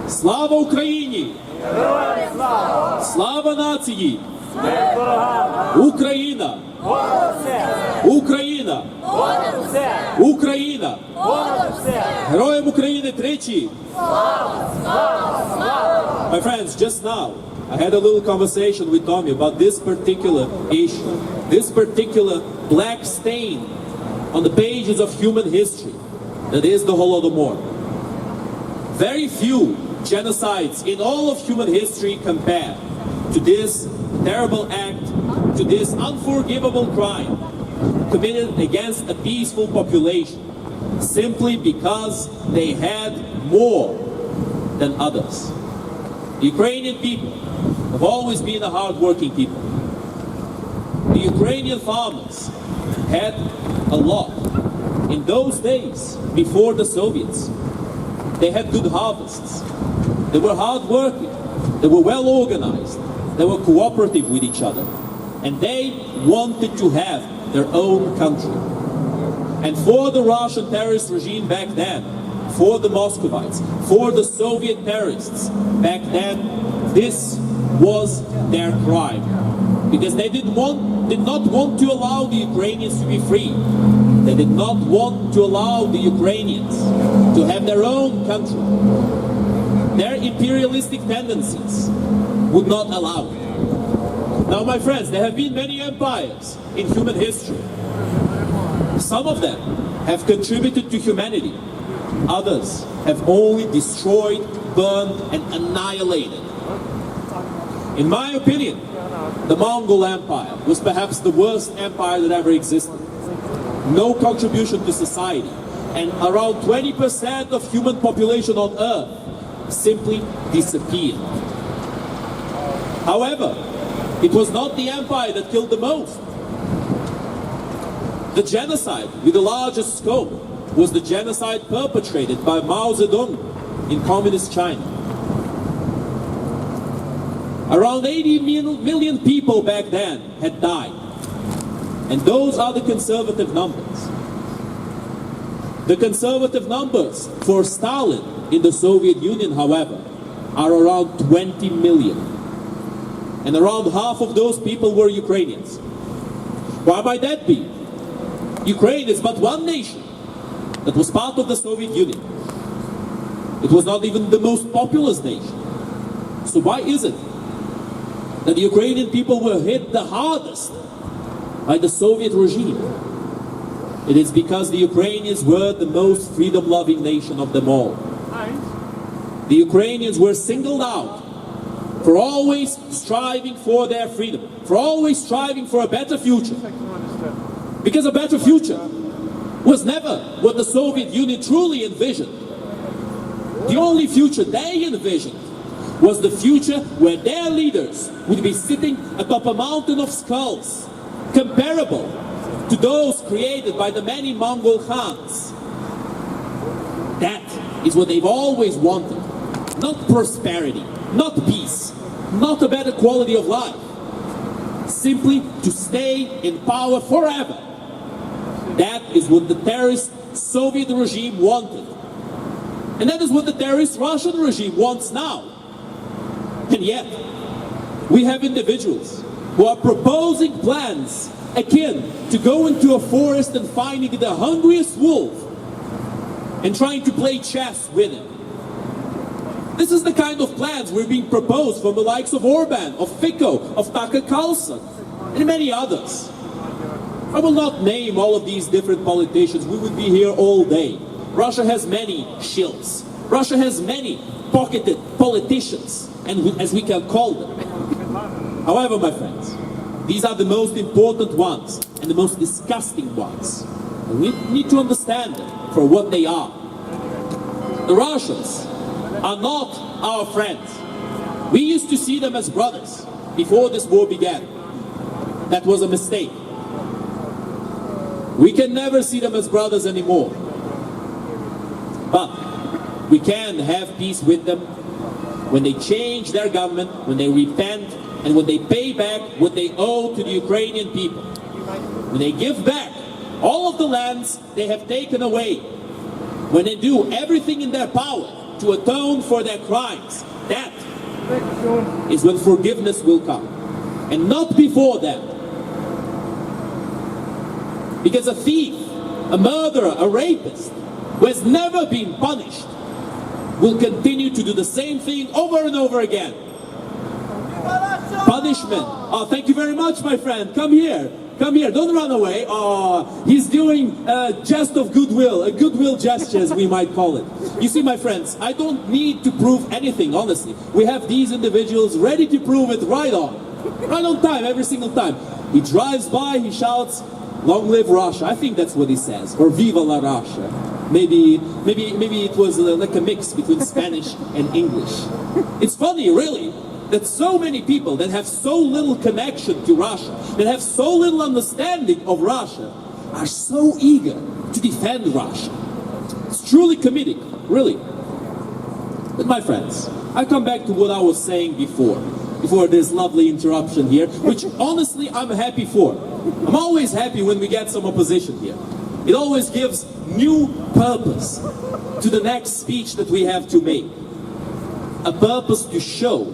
Слава Україні! Героям слава! Слава нації! Смерть ворогам! Україна! Понад все! Україна! Понад все! Україна! Понад все! Героям України тричі! Слава! Слава! Слава! My friends, just now, I had a little conversation with Tommy about this particular issue, this particular black stain on the pages of human history, that is the Holodomor. Very few genocides in all of human history compare to this terrible act, to this unforgivable crime committed against a peaceful population, simply because they had more than others. The Ukrainian people have always been a hard-working people. The Ukrainian farmers had a lot. In those days, before the Soviets, they had good harvests. They were hard-working. They were well-organized. They were cooperative with each other. And they wanted to have their own country. And for the Russian terrorist regime back then, for the Muscovites, for the Soviet terrorists back then, this was their crime. Because they did not want to allow the Ukrainians to be free. They did not want to allow the Ukrainians to have their own country. Their imperialistic tendencies would not allow it. Now, my friends, there have been many empires in human history. Some of them have contributed to humanity. Others have only destroyed, burned, and annihilated. In my opinion, the Mongol Empire was perhaps the worst empire that ever existed. No contribution to society, and around 20% of human population on Earth simply disappeared. However, it was not the empire that killed the most. The genocide with the largest scope was the genocide perpetrated by Mao Zedong in communist China. Around 80 million people back then had died. And those are the conservative numbers. The conservative numbers for Stalin in the Soviet Union, however, are around 20 million. And around half of those people were Ukrainians. Why might that be? Ukraine is but one nation that was part of the Soviet Union. It was not even the most populous nation. So why is it that the Ukrainian people were hit the hardest by the Soviet regime? It is because the Ukrainians were the most freedom-loving nation of them all. The Ukrainians were singled out for always striving for their freedom, for always striving for a better future. Because a better future was never what the Soviet Union truly envisioned. The only future they envisioned was the future where their leaders would be sitting atop a mountain of skulls, comparable to those created by the many Mongol Khans. That is what they've always wanted. Not prosperity, not peace, not a better quality of life. Simply to stay in power forever. That is what the terrorist Soviet regime wanted. And that is what the terrorist Russian regime wants now. And yet, we have individuals who are proposing plans akin to go into a forest and finding the hungriest wolf and trying to play chess with him. This is the kind of plans we're being proposed from the likes of Orban, of Fico, of Tucker Carlson, and many others. I will not name all of these different politicians. We would be here all day. Russia has many shills. Russia has many pocketed politicians, and as we can call them. However, my friends, these are the most important ones and the most disgusting ones. And we need to understand them for what they are. The Russians are not our friends. We used to see them as brothers before this war began. That was a mistake. We can never see them as brothers anymore. But we can have peace with them when they change their government, when they repent, and when they pay back what they owe to the Ukrainian people. When they give back all of the lands they have taken away. When they do everything in their power to to atone for their crimes, that is when forgiveness will come. And not before that. Because a thief, a murderer, a rapist, who has never been punished, will continue to do the same thing over and over again. Punishment. Oh, thank you very much, my friend. Come here. Come here. Don't run away. Oh, he's doing a jest of goodwill, a goodwill gesture, as we might call it. You see, my friends, I don't need to prove anything, honestly. We have these individuals ready to prove it right on time, every single time. He drives by, he shouts, "Long live Russia." I think that's what he says, or "Viva la Russia." Maybe it was like a mix between Spanish and English. It's funny, really, that so many people that have so little connection to Russia, that have so little understanding of Russia, are so eager to defend Russia. It's truly comedic, really. But my friends, I come back to what I was saying before this lovely interruption here, which honestly I'm happy for. I'm always happy when we get some opposition here. It always gives new purpose to the next speech that we have to make. A purpose to show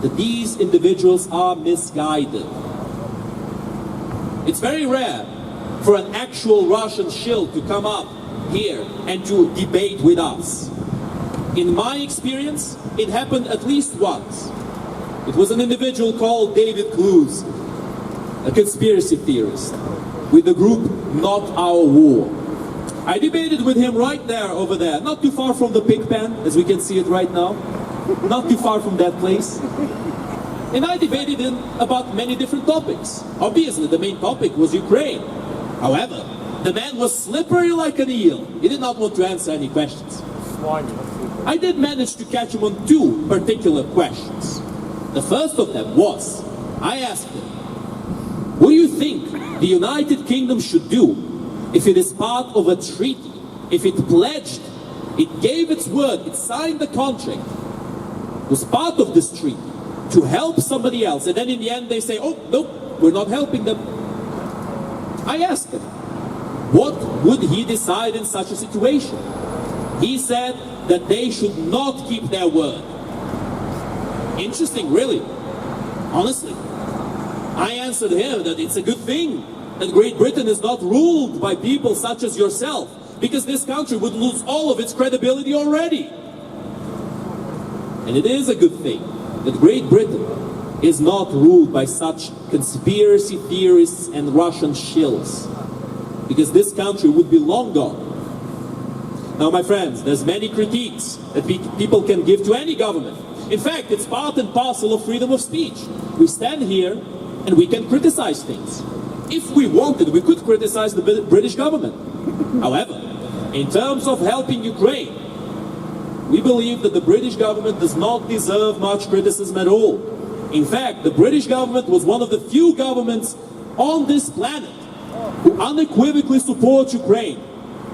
that these individuals are misguided. It's very rare for an actual Russian shill to come up here and to debate with us. In my experience, it happened at least once. It was an individual called David Kluz, a conspiracy theorist, with the group Not Our War. I debated with him right there, over there, not too far from the pig pen, as we can see it right now, not too far from that place. And I debated him about many different topics. Obviously, the main topic was Ukraine. However, the man was slippery like an eel. He did not want to answer any questions. I did manage to catch him on two particular questions. The first of them was, I asked him, what do you think the United Kingdom should do if it is part of a treaty, if it pledged, it gave its word, it signed the contract, was part of this treaty to help somebody else, and then in the end they say, oh, nope, we're not helping them. I asked him, what would he decide in such a situation? He said that they should not keep their word. Interesting, really. Honestly. I answered him that it's a good thing that Great Britain is not ruled by people such as yourself, because this country would lose all of its credibility already. And it is a good thing that Great Britain is not ruled by such conspiracy theorists and Russian shills, because this country would be long gone. Now, my friends, there's many critiques that people can give to any government. In fact, it's part and parcel of freedom of speech. We stand here and we can criticize things. If we wanted, we could criticize the British government. However, in terms of helping Ukraine, we believe that the British government does not deserve much criticism at all. In fact, the British government was one of the few governments on this planet who unequivocally support Ukraine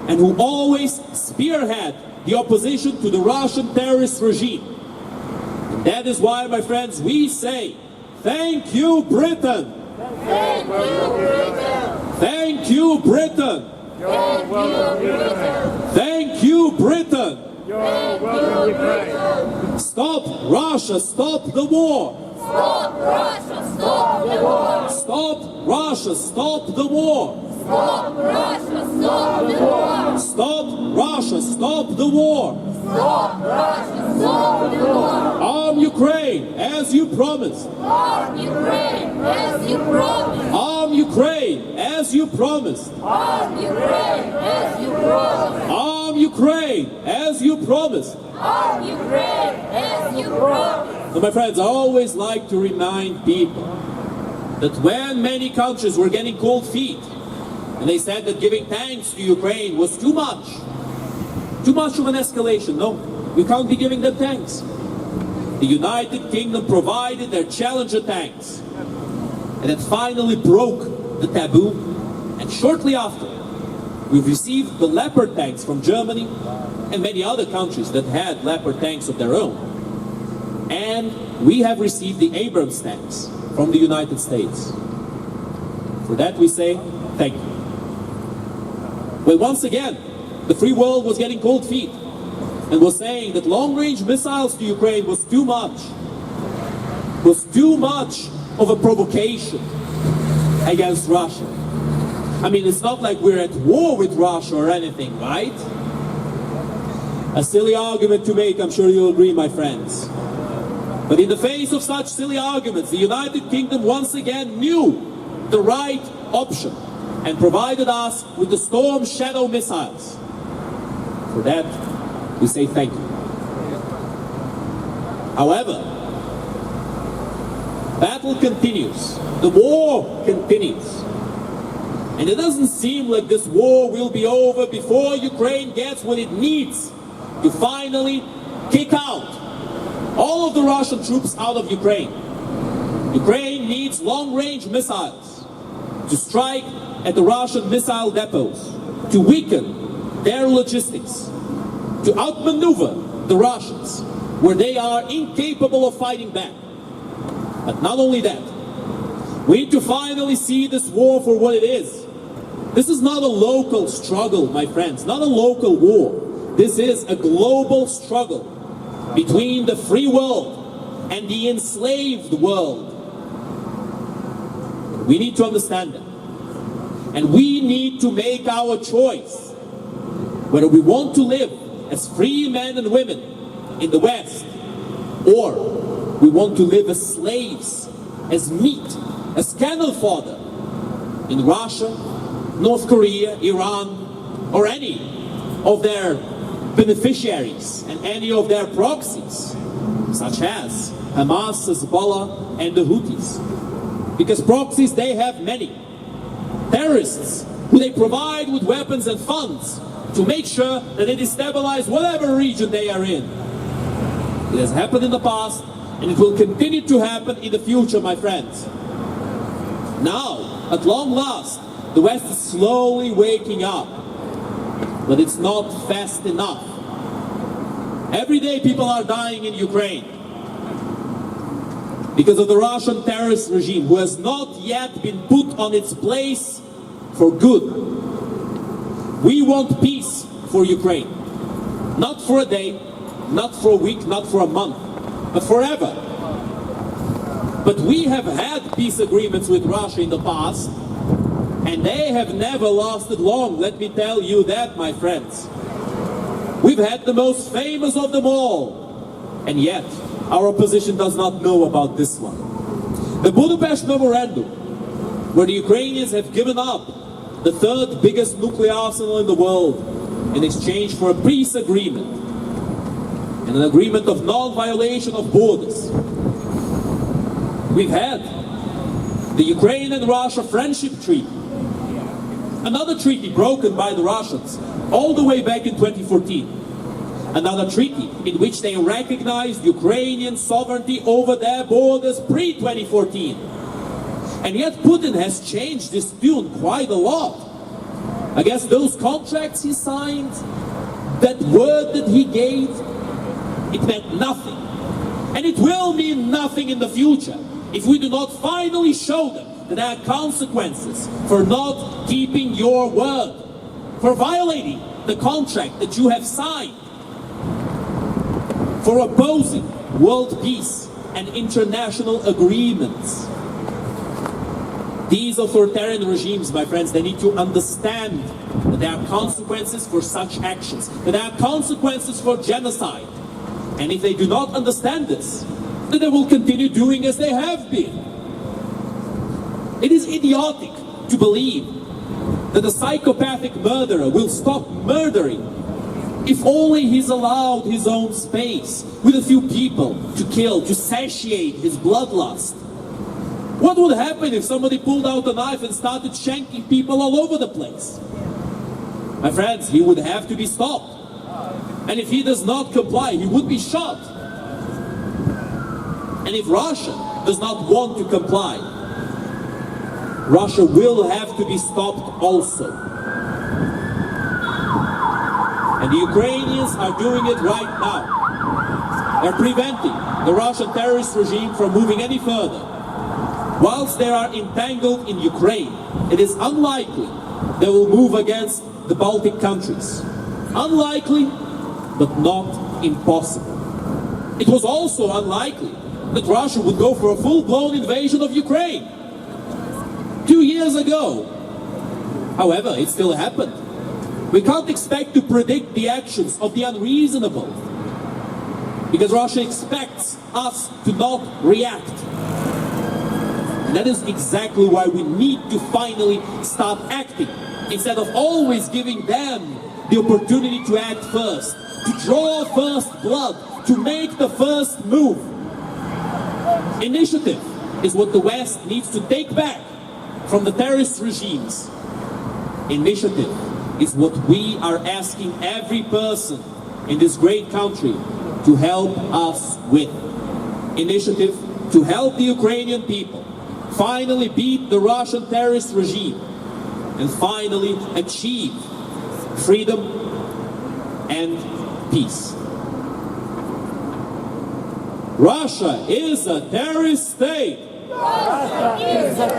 and who always spearhead the opposition to the Russian terrorist regime. And that is why, my friends, we say, thank you, Britain! Thank you, Britain! Thank you, Britain! You're welcome, Britain! Thank you, Britain! You're welcome, Ukraine! Stop Russia! Stop the war! Stop Russia! Stop the war! Stop Russia! Stop the war! Stop Russia! Stop the war! Stop Russia! Stop the war! Stop Russia! Stop the war! Arm Ukraine as you promised! Arm Ukraine as you promised! Arm Ukraine as you promised! Arm Ukraine as you promised! Arm Ukraine as you promised! Arm Ukraine as you promised! So, my friends, I always like to remind people that when many countries were getting cold feet, and they said that giving thanks to Ukraine was too much of an escalation. No, we can't be giving them thanks. The United Kingdom provided their Challenger tanks, and it finally broke the taboo. And shortly after, we've received the Leopard tanks from Germany and many other countries that had Leopard tanks of their own. And we have received the Abrams tanks from the United States. For that we say, thank you. Well, once again, the free world was getting cold feet. and was saying that long-range missiles to Ukraine was too much of a provocation against Russia. I mean, it's not like we're at war with Russia or anything, right? A silly argument to make, I'm sure you'll agree, my friends. But in the face of such silly arguments, the United Kingdom once again knew the right option and provided us with the Storm Shadow missiles. For that, we say thank you. However, battle continues. The war continues. And it doesn't seem like this war will be over before Ukraine gets what it needs to finally kick out all of the Russian troops out of Ukraine. Ukraine needs long-range missiles to strike at the Russian missile depots, to weaken their logistics, to outmaneuver the Russians where they are incapable of fighting back. But not only that, we need to finally see this war for what it is. This is not a local struggle, my friends, not a local war. This is a global struggle between the free world and the enslaved world. We need to understand that. And we need to make our choice whether we want to live as free men and women in the West, or we want to live as slaves, as meat, as cattle fodder in Russia, North Korea, Iran, or any of their beneficiaries and any of their proxies, such as Hamas, Hezbollah, and the Houthis. Because proxies, they have many. Terrorists who they provide with weapons and funds to make sure that they destabilize whatever region they are in. It has happened in the past, and it will continue to happen in the future, my friends. Now, at long last, the West is slowly waking up, but it's not fast enough. Every day people are dying in Ukraine because of the Russian terrorist regime, who has not yet been put on its place for good. We want peace for Ukraine. Not for a day, not for a week, not for a month, but forever. But we have had peace agreements with Russia in the past, and they have never lasted long, let me tell you that, my friends. We've had the most famous of them all, and yet our opposition does not know about this one. The Budapest Memorandum, where the Ukrainians have given up the third biggest nuclear arsenal in the world in exchange for a peace agreement and an agreement of non-violation of borders. We've had the Ukraine and Russia Friendship Treaty, another treaty broken by the Russians all the way back in 2014. Another treaty in which they recognized Ukrainian sovereignty over their borders pre-2014. And yet Putin has changed this tune quite a lot. I guess those contracts he signed, that word that he gave, it meant nothing. And it will mean nothing in the future if we do not finally show them that there are consequences for not keeping your word, for violating the contract that you have signed, for opposing world peace and international agreements. These authoritarian regimes, my friends, they need to understand that there are consequences for such actions, that there are consequences for genocide. And if they do not understand this, then they will continue doing as they have been. It is idiotic to believe that a psychopathic murderer will stop murdering if only he's allowed his own space with a few people to kill, to satiate his bloodlust. What would happen if somebody pulled out a knife and started shanking people all over the place? My friends, he would have to be stopped. And if he does not comply, he would be shot. And if Russia does not want to comply, Russia will have to be stopped also. And the Ukrainians are doing it right now. They're preventing the Russian terrorist regime from moving any further. Whilst they are entangled in Ukraine, it is unlikely they will move against the Baltic countries. Unlikely, but not impossible. It was also unlikely that Russia would go for a full-blown invasion of Ukraine 2 years ago. However, it still happened. We can't expect to predict the actions of the unreasonable, because Russia expects us to not react. And that is exactly why we need to finally start acting, instead of always giving them the opportunity to act first, to draw first blood, to make the first move. Initiative is what the West needs to take back from the terrorist regimes. Initiative is what we are asking every person in this great country to help us with. Initiative to help the Ukrainian people finally beat the Russian terrorist regime and finally achieve freedom and peace. Russia is a terrorist state. Russia is a